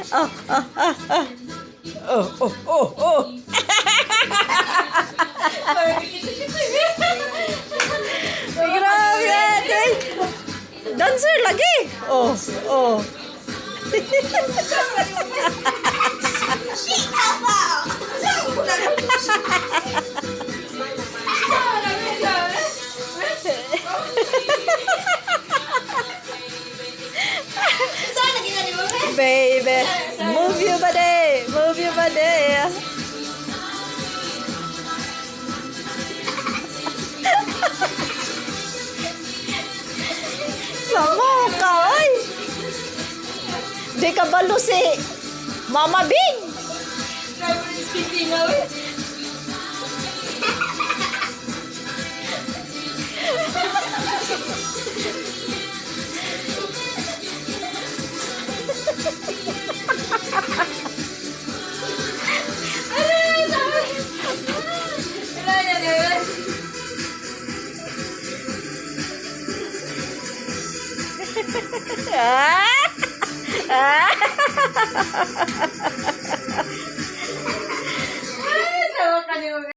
Oh, oh, oh, oh. Oh, oh, oh, oh. Grabe ate. Dancer lagi. Oh, oh. Baby, move your body, move your body. Sama ka, ay. Di ka balo si Mama Bing. Ah!